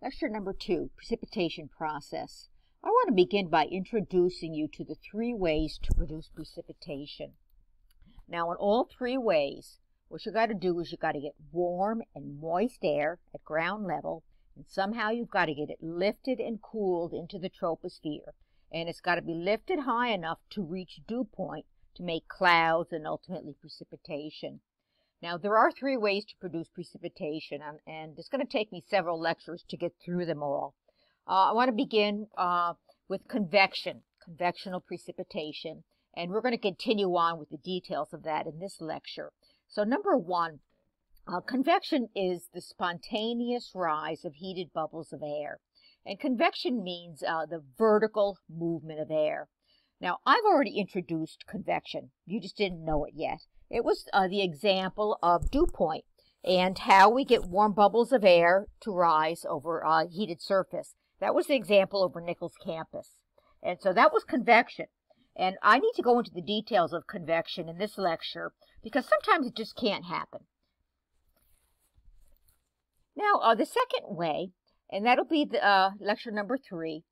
Lecture number 2, Precipitation Process. I want to begin by introducing you to the 3 ways to produce precipitation. Now, in all 3 ways, what you got to do is you got to get warm and moist air at ground level, and somehow you've got to get it lifted and cooled into the troposphere. And it's got to be lifted high enough to reach dew point to make clouds and ultimately precipitation. Now, there are 3 ways to produce precipitation, and it's going to take me several lectures to get through them all. I want to begin with convection, convectional precipitation, and we're going to continue on with the details of that in this lecture. So number 1, convection is the spontaneous rise of heated bubbles of air. And convection means the vertical movement of air. Now, I've already introduced convection. You just didn't know it yet. It was the example of dew point and how we get warm bubbles of air to rise over a heated surface. That was the example over Nichols campus. And so that was convection. And I need to go into the details of convection in this lecture because sometimes it just can't happen. Now, the second way, and that'll be the, lecture number 3,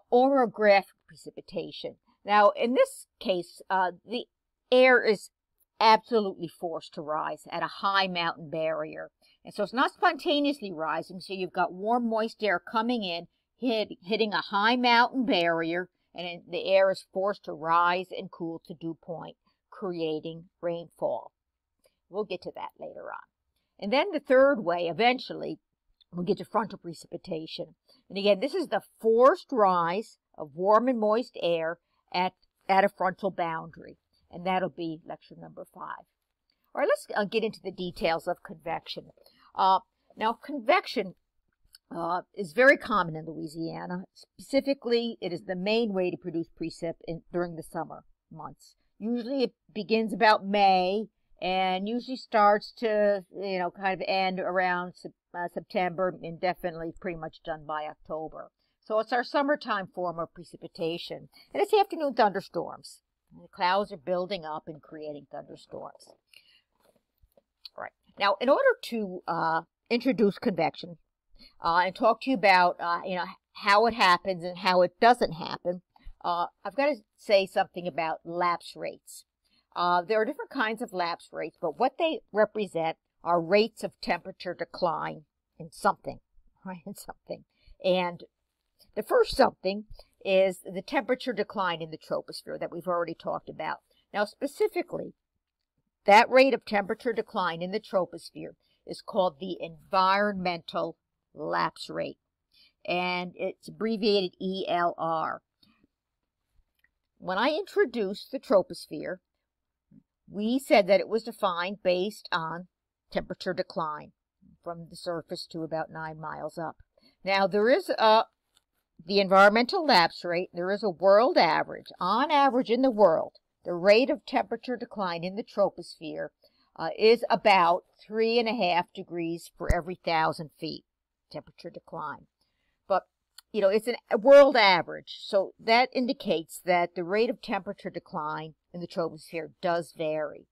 orographic precipitation. Now, in this case, the air is absolutely forced to rise at a high mountain barrier. And so it's not spontaneously rising, so you've got warm, moist air coming in, hitting a high mountain barrier, and the air is forced to rise and cool to dew point, creating rainfall. We'll get to that later on. And then the third way, eventually, we'll get to frontal precipitation. And again, this is the forced rise of warm and moist air at a frontal boundary. And that'll be lecture number 5. All right, let's get into the details of convection. Now, convection is very common in Louisiana. Specifically, it is the main way to produce precip during the summer months. Usually it begins about May and usually starts to, kind of end around September and definitely pretty much done by October. So it's our summertime form of precipitation. And it's afternoon thunderstorms. And the clouds are building up and creating thunderstorms. All right. Now, in order to introduce convection and talk to you about, how it happens and how it doesn't happen, I've got to say something about lapse rates. There are different kinds of lapse rates, but what they represent are rates of temperature decline in something, right? In something. And the first something is the temperature decline in the troposphere that we've already talked about. Now, specifically, that rate of temperature decline in the troposphere is called the environmental lapse rate, and it's abbreviated ELR. When I introduced the troposphere, we said that it was defined based on temperature decline from the surface to about 9 miles up. Now, there is the environmental lapse rate, there is a world average. On average in the world, the rate of temperature decline in the troposphere is about 3.5 degrees for every 1,000 feet temperature decline. But, it's a world average, so that indicates that the rate of temperature decline in the troposphere does vary.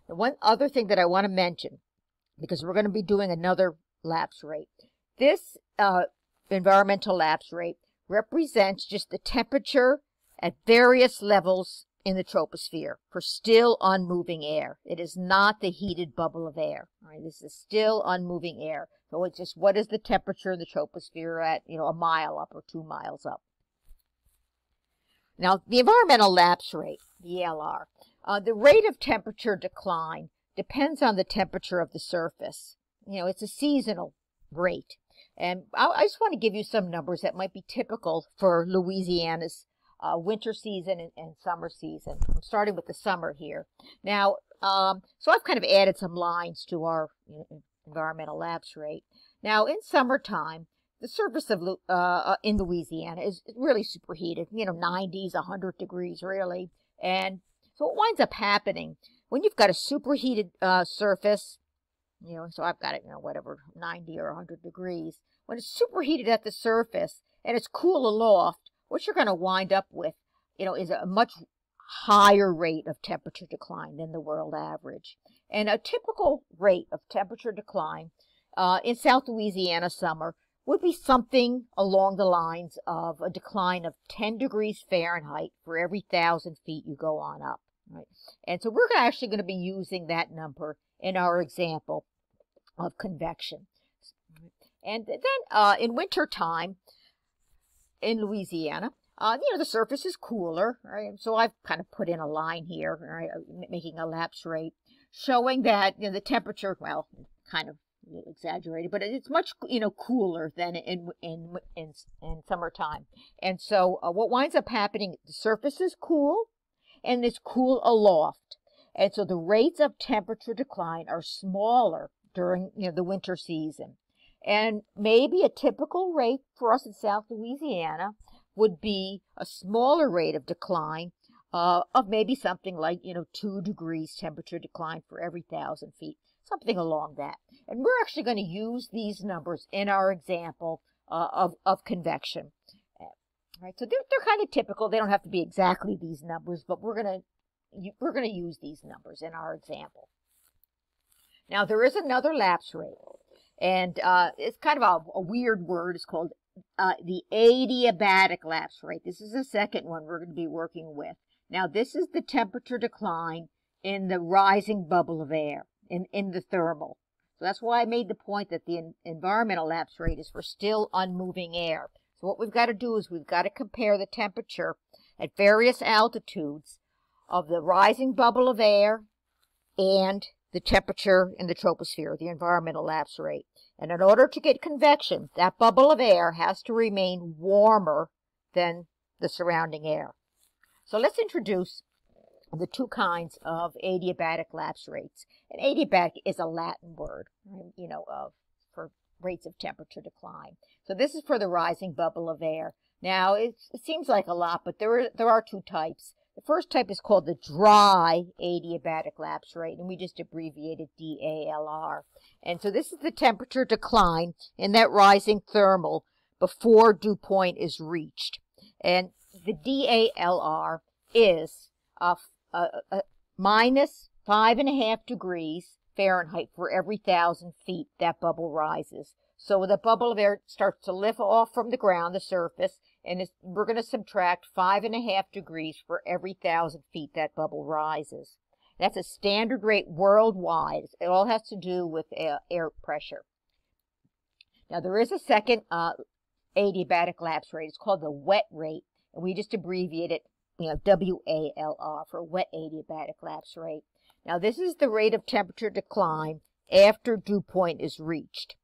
The one other thing that I want to mention, because we're going to be doing another lapse rate, this environmental lapse rate represents just the temperature at various levels in the troposphere for still unmoving air. It is not the heated bubble of air. All right, this is still unmoving air. So it's just what is the temperature in the troposphere at, a mile up or 2 miles up. Now, the environmental lapse rate, the ELR, the rate of temperature decline depends on the temperature of the surface. It's a seasonal rate. And I just want to give you some numbers that might be typical for Louisiana's winter season and summer season. I'm starting with the summer here. Now, so I've kind of added some lines to our environmental lapse rate. Now, in summertime, the surface of in Louisiana is really superheated, 90s, 100 degrees really. And so what winds up happening when you've got a superheated surface, so I've got it, whatever, 90 or 100 degrees. When it's superheated at the surface and it's cool aloft, what you're going to wind up with, is a much higher rate of temperature decline than the world average. And a typical rate of temperature decline in South Louisiana summer would be something along the lines of a decline of 10 degrees Fahrenheit for every 1,000 feet you go on up. Right? And so we're actually going to be using that number in our example of convection. And then in winter time in Louisiana, the surface is cooler, right? So I've kind of put in a line here, right, making a lapse rate, showing that the temperature, well, kind of exaggerated, but it's much cooler than in summertime. And so what winds up happening, the surface is cool and it's cool aloft, and so the rates of temperature decline are smaller during the winter season. And maybe a typical rate for us in South Louisiana would be a smaller rate of decline of maybe something like 2 degrees temperature decline for every 1,000 feet. Something along that. And we're actually going to use these numbers in our example of convection. Right, so they're kind of typical. They don't have to be exactly these numbers, but we're going to use these numbers in our example. Now there is another lapse rate, and it's kind of a weird word. It's called the adiabatic lapse rate. This is the second one we're going to be working with. Now this is the temperature decline in the rising bubble of air. In the thermal. So that's why I made the point that the environmental lapse rate is for still unmoving air. So what we've got to do is we've got to compare the temperature at various altitudes of the rising bubble of air and the temperature in the troposphere, the environmental lapse rate. And in order to get convection, that bubble of air has to remain warmer than the surrounding air. So let's introduce the two kinds of adiabatic lapse rates. And adiabatic is a Latin word, for rates of temperature decline. So this is for the rising bubble of air. Now, it seems like a lot, but there are two types. The first type is called the dry adiabatic lapse rate, and we just abbreviated DALR. And so this is the temperature decline in that rising thermal before dew point is reached. And the DALR is minus 5.5 degrees Fahrenheit for every 1,000 feet that bubble rises. So the bubble of air starts to lift off from the ground, the surface, and we're going to subtract 5.5 degrees for every 1,000 feet that bubble rises. That's a standard rate worldwide. It all has to do with air pressure. Now there is a second adiabatic lapse rate. It's called the wet rate, and we just abbreviate it WALR for wet adiabatic lapse rate. Now this is the rate of temperature decline after dew point is reached.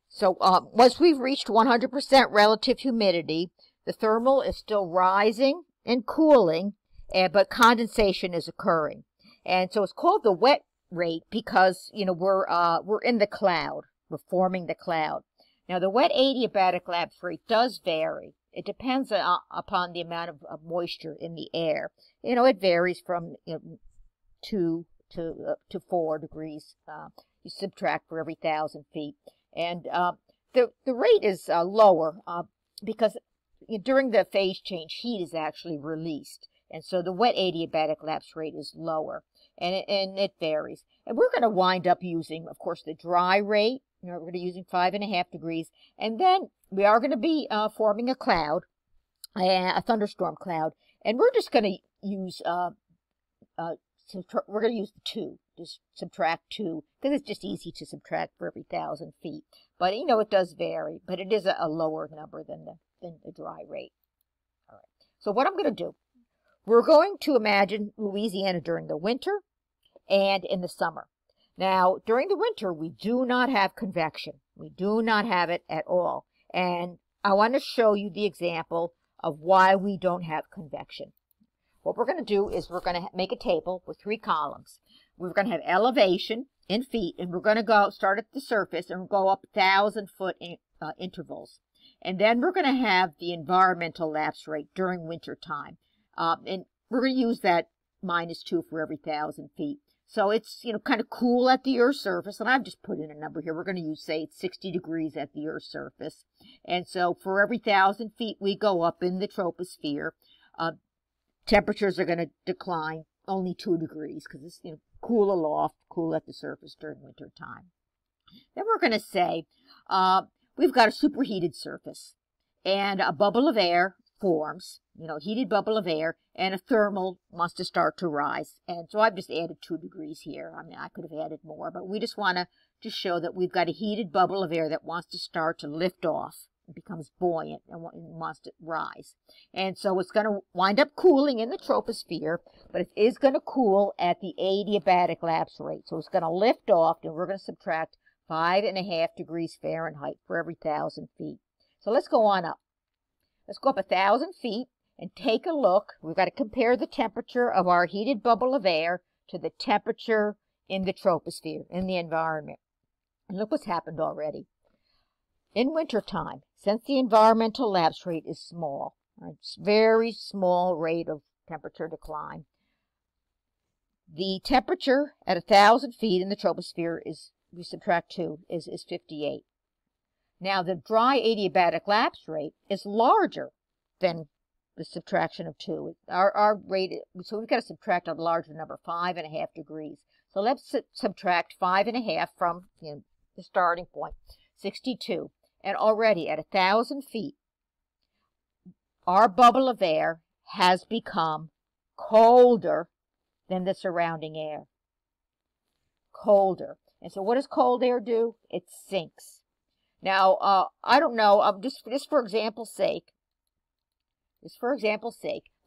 So once we've reached 100% relative humidity, the thermal is still rising and cooling, but condensation is occurring. And so it's called the wet rate because we're in the cloud. We're forming the cloud. Now the wet adiabatic lapse rate does vary. It depends upon the amount of moisture in the air. It varies from 2 to 4 degrees. You subtract for every 1,000 feet. And the rate is lower because during the phase change, heat is actually released. And so the wet adiabatic lapse rate is lower. And it varies. And we're going to wind up using, of course, the dry rate. We're going to be using 5.5 degrees. And then we are going to be forming a cloud, a thunderstorm cloud. And we're just going to use, we're going to use the 2. Just subtract 2, because it's just easy to subtract for every 1,000 feet. But, it does vary. But it is a lower number than the dry rate. All right. So what I'm going to do, we're going to imagine Louisiana during the winter and in the summer. Now, during the winter, we do not have convection. We do not have it at all. And I want to show you the example of why we don't have convection. What we're going to do is we're going to make a table with 3 columns. We're going to have elevation in feet, and we're going to start at the surface and go up 1,000-foot intervals. And then we're going to have the environmental lapse rate during winter time. And we're going to use that -2 for every 1,000 feet. So it's, kind of cool at the Earth's surface. And I've just put in a number here. We're going to use, say, it's 60 degrees at the Earth's surface. And so for every 1,000 feet we go up in the troposphere, temperatures are going to decline only 2 degrees because it's, cool aloft, cool at the surface during winter time. Then we're going to say we've got a superheated surface, and a bubble of air forms, heated bubble of air, and a thermal wants to start to rise. And so I've just added 2 degrees here. I mean, I could have added more, but we just want to just show that we've got a heated bubble of air that wants to start to lift off. It becomes buoyant and wants to rise. And so it's going to wind up cooling in the troposphere, but it is going to cool at the adiabatic lapse rate. So it's going to lift off, and we're going to subtract 5.5 degrees Fahrenheit for every 1,000 feet. So let's go on up. Let's go up 1,000 feet and take a look. We've got to compare the temperature of our heated bubble of air to the temperature in the troposphere, in the environment. And look what's happened already. In wintertime, since the environmental lapse rate is small, right, it's very small rate of temperature decline, the temperature at 1,000 feet in the troposphere is, we subtract 2, is 58. Now, the dry adiabatic lapse rate is larger than the subtraction of 2. Our rate, so we've got to subtract a larger number, 5.5 degrees. So let's subtract 5.5 from the starting point, 62. And already at 1,000 feet, our bubble of air has become colder than the surrounding air. Colder. And so what does cold air do? It sinks. Now, I don't know, just for example's sake,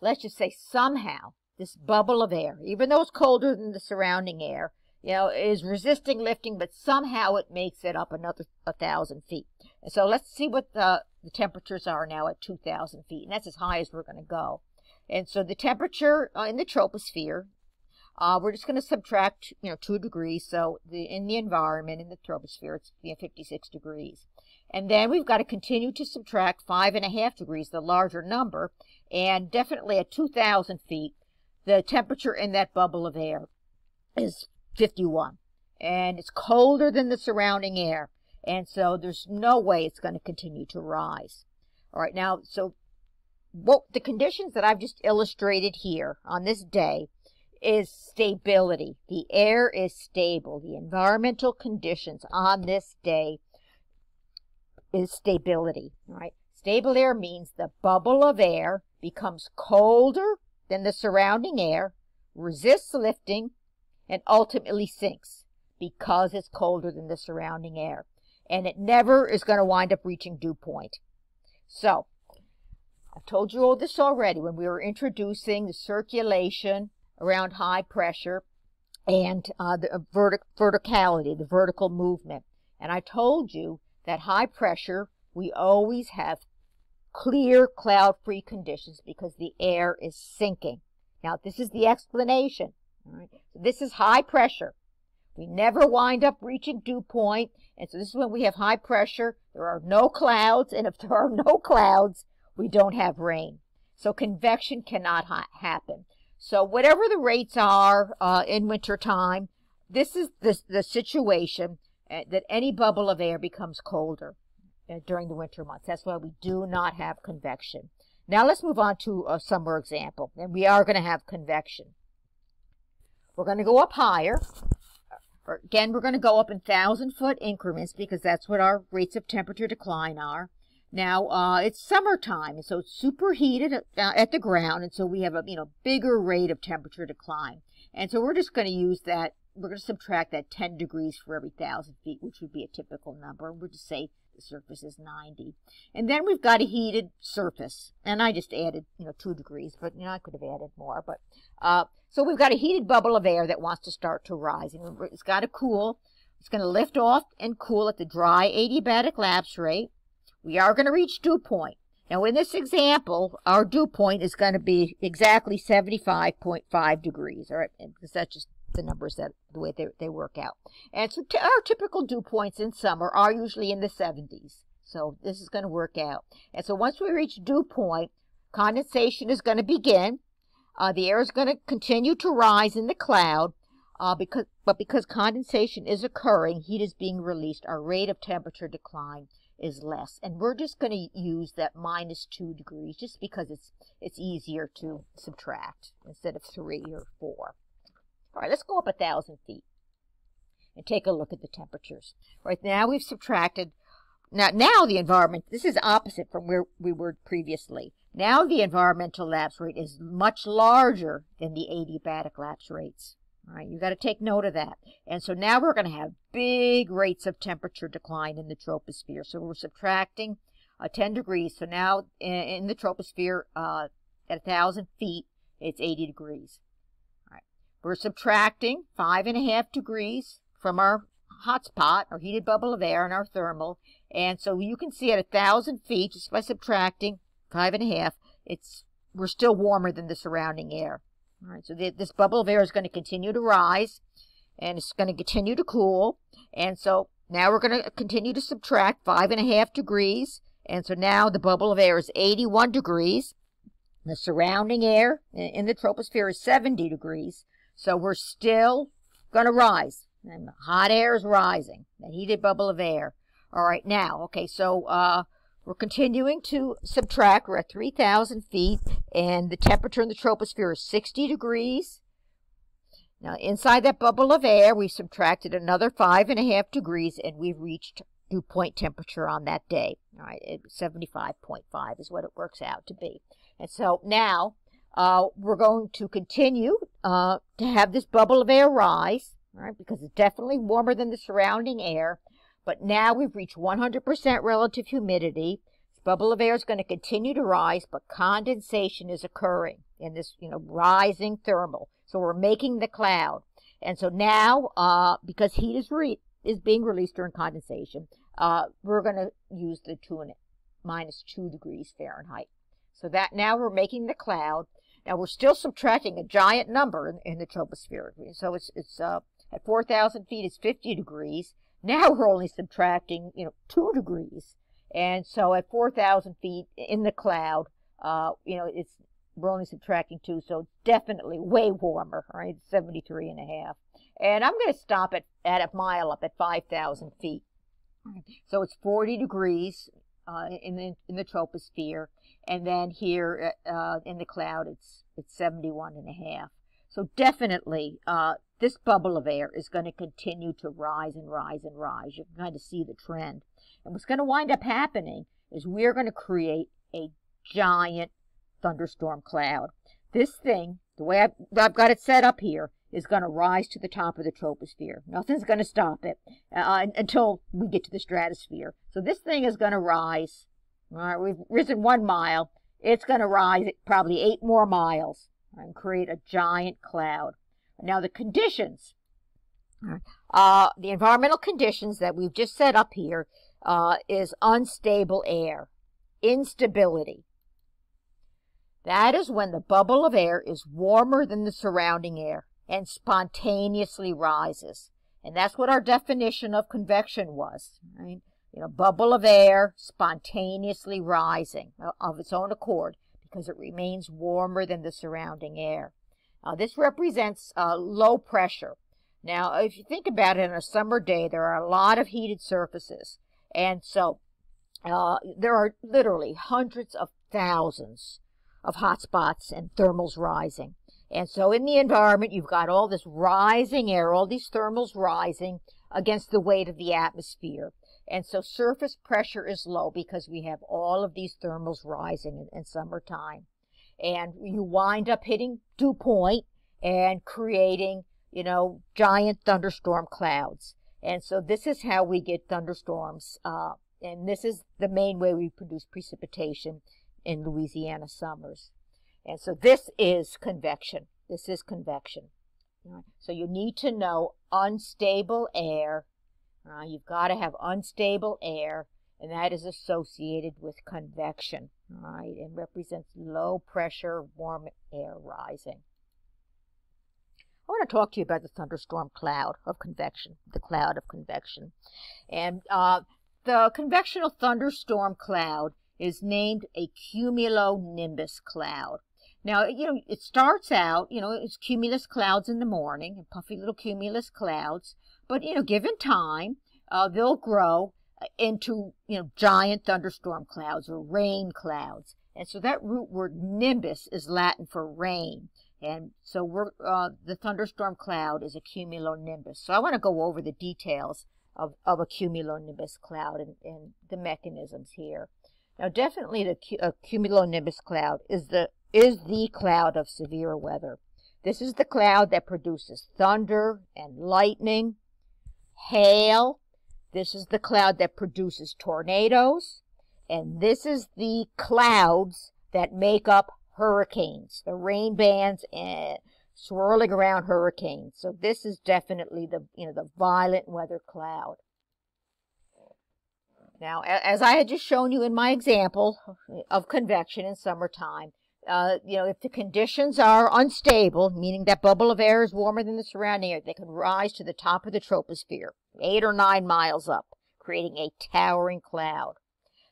let's just say somehow this bubble of air, even though it's colder than the surrounding air, is resisting lifting, but somehow it makes it up another 1,000 feet. And so let's see what the temperatures are now at 2,000 feet, and that's as high as we're going to go. And so the temperature in the troposphere, we're just going to subtract, 2 degrees. So in the environment, in the troposphere, it's 56 degrees. And then we've got to continue to subtract 5.5 degrees, the larger number. And definitely at 2,000 feet, the temperature in that bubble of air is 51. And it's colder than the surrounding air. And so there's no way it's going to continue to rise. All right, now, so what the conditions that I've just illustrated here on this day is stability. The air is stable. The environmental conditions on this day is stability. All right. Stable air means the bubble of air becomes colder than the surrounding air, resists lifting, and ultimately sinks because it's colder than the surrounding air. And it never is going to wind up reaching dew point. So, I've told you all this already when we were introducing the circulation around high pressure and the verticality, the vertical movement. And I told you that high pressure, we always have clear cloud-free conditions because the air is sinking. Now, this is the explanation. All right? So this is high pressure. We never wind up reaching dew point, and so this is when we have high pressure. There are no clouds, and if there are no clouds, we don't have rain. So convection cannot happen. So whatever the rates are in wintertime, this is the situation that any bubble of air becomes colder during the winter months. That's why we do not have convection. Now let's move on to a summer example, and we are going to have convection. We're going to go up higher. Again, we're going to go up in 1,000-foot increments because that's what our rates of temperature decline are. Now, it's summertime, so it's superheated at the ground, and so we have a bigger rate of temperature decline. And so we're just going to use that. We're going to subtract that 10 degrees for every 1,000 feet, which would be a typical number. We'll just say the surface is 90. And then we've got a heated surface, and I just added 2 degrees, but I could have added more. But so we've got a heated bubble of air that wants to start to rise, and it's got to cool. It's going to lift off and cool at the dry adiabatic lapse rate. We are going to reach dew point. Now, in this example, our dew point is going to be exactly 75.5 degrees, all right? Because that's just the numbers the way they work out. And so our typical dew points in summer are usually in the 70s. So this is going to work out. And so once we reach dew point, condensation is going to begin. The air is going to continue to rise in the cloud, because condensation is occurring, heat is being released, our rate of temperature decline is less. And we're just going to use that -2 degrees just because it's easier to subtract instead of 3 or 4. All right, let's go up 1,000 feet. and take a look at the temperatures. Right now we've subtracted, now the environment, this is opposite from where we were previously. Now the environmental lapse rate is much larger than the adiabatic lapse rates. All right, you got to take note of that. And so now we're going to have big rates of temperature decline in the troposphere. So we're subtracting 10 degrees. So now in the troposphere at 1,000 feet, it's 80 degrees. All right. We're subtracting 5.5 degrees from our hot spot, our heated bubble of air, and our thermal. And so you can see at 1,000 feet, just by subtracting 5.5, we're still warmer than the surrounding air. All right, so this bubble of air is going to continue to rise, and it's going to continue to cool. And so now we're going to continue to subtract 5.5 degrees. And so now the bubble of air is 81 degrees. The surrounding air in the troposphere is 70 degrees. So we're still going to rise. And the hot air is rising, the heated bubble of air. All right, now, okay, so we're continuing to subtract. We're at 3,000 feet, and the temperature in the troposphere is 60 degrees. Now, inside that bubble of air, we've subtracted another 5.5 degrees, and we've reached dew point temperature on that day. All right, 75.5 is what it works out to be. And so now we're going to continue to have this bubble of air rise, all right, because it's definitely warmer than the surrounding air. But now we've reached 100% relative humidity. This bubble of air is going to continue to rise, but condensation is occurring in this, rising thermal. So we're making the cloud. And so now, because heat is being released during condensation, we're going to use the -2 degrees Fahrenheit. So that now we're making the cloud. Now we're still subtracting a giant number in the troposphere. So it's at 4,000 feet, it's 50 degrees. Now we're only subtracting, 2 degrees. And so at 4,000 feet in the cloud, we're only subtracting 2, so it's definitely way warmer, right? 73.5. And I'm going to stop at a mile up at 5,000 feet. So it's 40 degrees in the troposphere, and then here in the cloud, it's 71.5. So definitely, this bubble of air is going to continue to rise and rise and rise. You can kind of see the trend. And what's going to wind up happening is we're going to create a giant thunderstorm cloud. This thing, the way I've got it set up here, is going to rise to the top of the troposphere. Nothing's going to stop it until we get to the stratosphere. So this thing is going to rise. All right, we've risen 1 mile. It's going to rise probably 8 more miles and create a giant cloud. Now the conditions, the environmental conditions that we've just set up here is unstable air, instability. That is when the bubble of air is warmer than the surrounding air and spontaneously rises. And that's what our definition of convection was, right? Bubble of air spontaneously rising of its own accord because it remains warmer than the surrounding air. This represents low pressure. Now, if you think about it, on a summer day, there are a lot of heated surfaces. And so there are literally hundreds of thousands of hot spots and thermals rising. And so in the environment, you've got all this rising air, all these thermals rising against the weight of the atmosphere. And so surface pressure is low because we have all of these thermals rising in summertime. And you wind up hitting dew point and creating, giant thunderstorm clouds. And so this is how we get thunderstorms. And this is the main way we produce precipitation in Louisiana summers. And so this is convection. This is convection. So you need to know unstable air. You've got to have unstable air, and that is associated with convection, right? And represents low pressure, warm air rising. I want to talk to you about the thunderstorm cloud of convection, the cloud of convection. And the convectional thunderstorm cloud is named a cumulonimbus cloud. Now, it starts out, it's cumulus clouds in the morning, and puffy little cumulus clouds. But, given time, they'll grow into, giant thunderstorm clouds or rain clouds. And so that root word nimbus is Latin for rain. And so the thunderstorm cloud is a cumulonimbus. So I want to go over the details of a cumulonimbus cloud and the mechanisms here. Now, definitely a cumulonimbus cloud is the cloud of severe weather. This is the cloud that produces thunder and lightning, hail. This is the cloud that produces tornadoes. And this is the clouds that make up hurricanes, the rain bands and swirling around hurricanes. So this is definitely the violent weather cloud. Now, as I had just shown you in my example of convection in summertime, if the conditions are unstable, meaning that bubble of air is warmer than the surrounding air, they can rise to the top of the troposphere, 8 or 9 miles up, creating a towering cloud.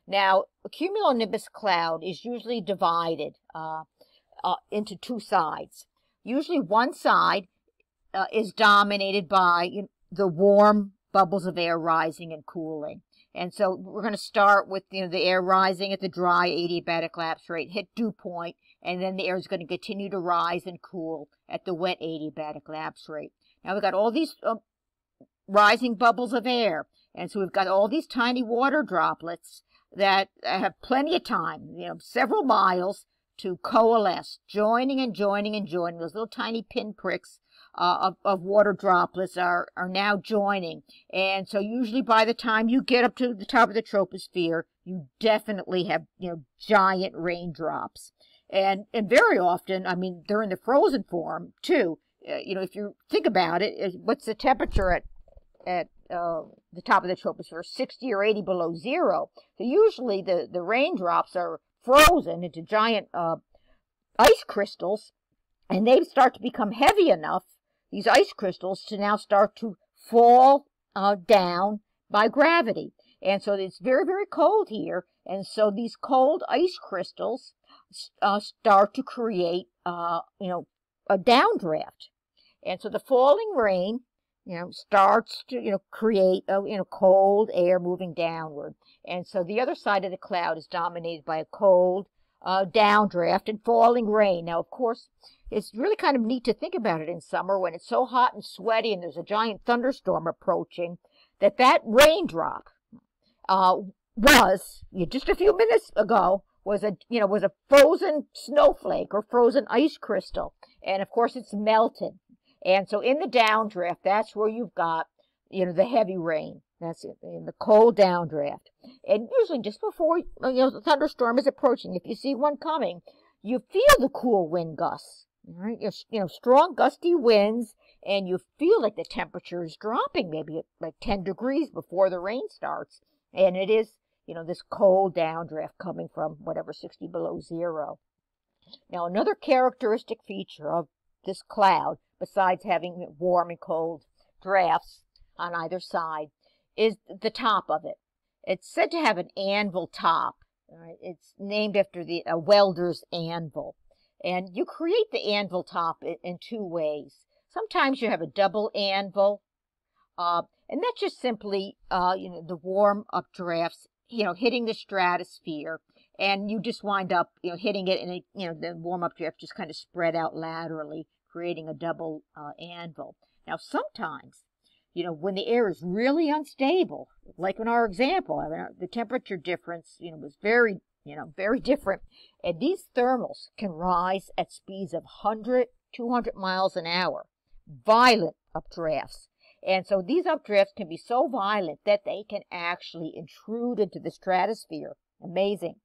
Now, a cumulonimbus cloud is usually divided into two sides. Usually one side is dominated by the warm bubbles of air rising and cooling. And so we're going to start with the air rising at the dry adiabatic lapse rate, hit dew point, and then the air is going to continue to rise and cool at the wet adiabatic lapse rate. Now we've got all these rising bubbles of air, and so we've got all these tiny water droplets that have plenty of time, several miles to coalesce, joining and joining and joining. Those little tiny pinpricks of water droplets are now joining. And so usually by the time you get up to the top of the troposphere, you definitely have, giant raindrops. And very often, I mean, they're in the frozen form too. If you think about it, what's the temperature at the top of the troposphere? 60 or 80 below zero. So usually the raindrops are frozen into giant ice crystals, and they start to become heavy enough, these ice crystals, to now start to fall down by gravity. And so it's very, very cold here, and so these cold ice crystals start to create, a downdraft. And so the falling rain, starts to, create, cold air moving downward. And so the other side of the cloud is dominated by a cold downdraft and falling rain. Now, of course, it's really kind of neat to think about it in summer when it's so hot and sweaty and there's a giant thunderstorm approaching, that raindrop was, just a few minutes ago, was a frozen snowflake or frozen ice crystal. And of course, it's melted. And so in the downdraft, that's where you've got, the heavy rain. That's it, in the cold downdraft. And usually just before, the thunderstorm is approaching, if you see one coming, you feel the cool wind gusts. Right? Strong gusty winds, and you feel like the temperature is dropping maybe at like 10 degrees before the rain starts. And it is, this cold downdraft coming from whatever, 60 below zero. Now, another characteristic feature of this cloud, besides having warm and cold drafts on either side, is the top of it. It's said to have an anvil top. Right? It's named after a welder's anvil. And you create the anvil top in two ways. Sometimes you have a double anvil, and that's just simply, the warm updrafts, hitting the stratosphere, and you just wind up, hitting it, and the warm updraft just kind of spread out laterally, creating a double anvil. Now, sometimes, when the air is really unstable, like in our example, I mean, the temperature difference, was very different. And these thermals can rise at speeds of 100, 200 miles an hour. Violent updrafts. And so these updrafts can be so violent that they can actually intrude into the stratosphere. Amazing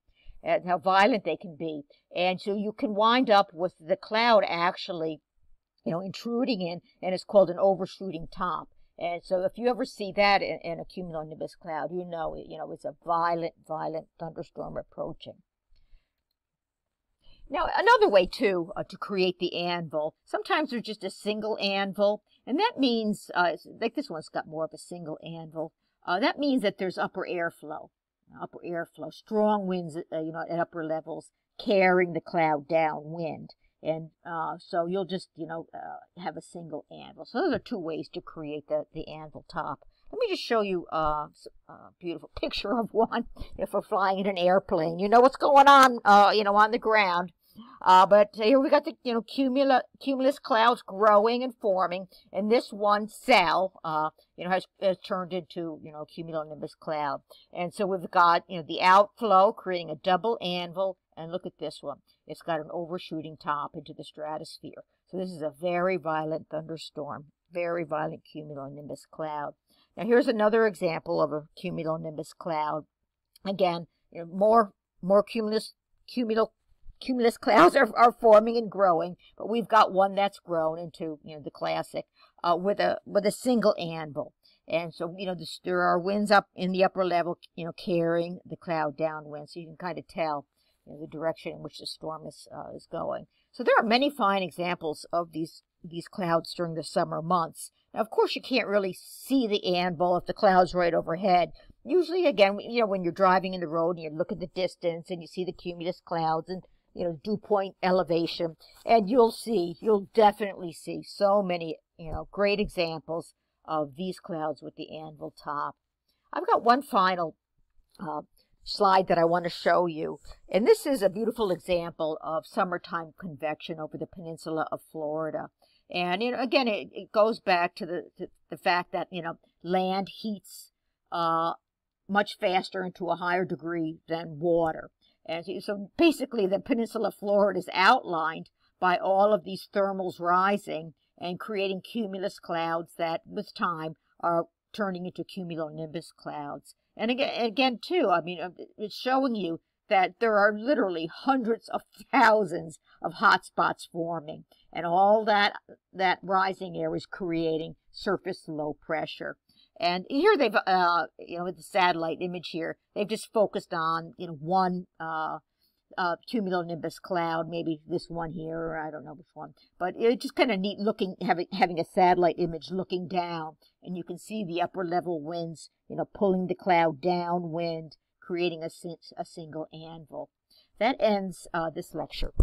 how violent they can be. And so you can wind up with the cloud actually, intruding in, and it's called an overshooting top. And so if you ever see that in a cumulonimbus cloud, it's a violent thunderstorm approaching. Now, another way, too, to create the anvil, sometimes there's just a single anvil, and that means, like this one's got more of a single anvil, that means that there's upper airflow, strong winds, at upper levels, carrying the cloud downwind. And so you'll just, have a single anvil. So those are two ways to create the anvil top. Let me just show you a beautiful picture of one. If we're flying in an airplane, you know what's going on, on the ground. But here we got the cumulus clouds growing and forming, and this one cell has turned into a cumulonimbus cloud. And so we've got the outflow creating a double anvil, and look at this one. It's got an overshooting top into the stratosphere. So this is a very violent thunderstorm, very violent cumulonimbus cloud. Now here's another example of a cumulonimbus cloud. Again, more cumulus clouds are forming and growing, but we've got one that's grown into the classic with a single anvil. And so there are winds up in the upper level carrying the cloud downwind, so you can kind of tell the direction in which the storm is going. So there are many fine examples of these clouds during the summer months. Now, of course, you can't really see the anvil if the cloud's right overhead. Usually, again, when you're driving in the road and you look at the distance and you see the cumulus clouds and dew point elevation, and you'll definitely see so many great examples of these clouds with the anvil top. I've got one final slide that I want to show you, and this is a beautiful example of summertime convection over the peninsula of Florida. And again, it goes back to the fact that land heats much faster and to a higher degree than water. And so basically the peninsula of Florida is outlined by all of these thermals rising and creating cumulus clouds that with time are turning into cumulonimbus clouds. And again too, I mean, it's showing you that there are literally hundreds of thousands of hot spots forming, and all that rising air is creating surface low pressure. And here they've, with the satellite image here, they've just focused on, one cumulonimbus cloud, maybe this one here, or I don't know which one. But it's just kind of neat looking, having a satellite image looking down, and you can see the upper level winds, pulling the cloud downwind, creating a single anvil. That ends this lecture.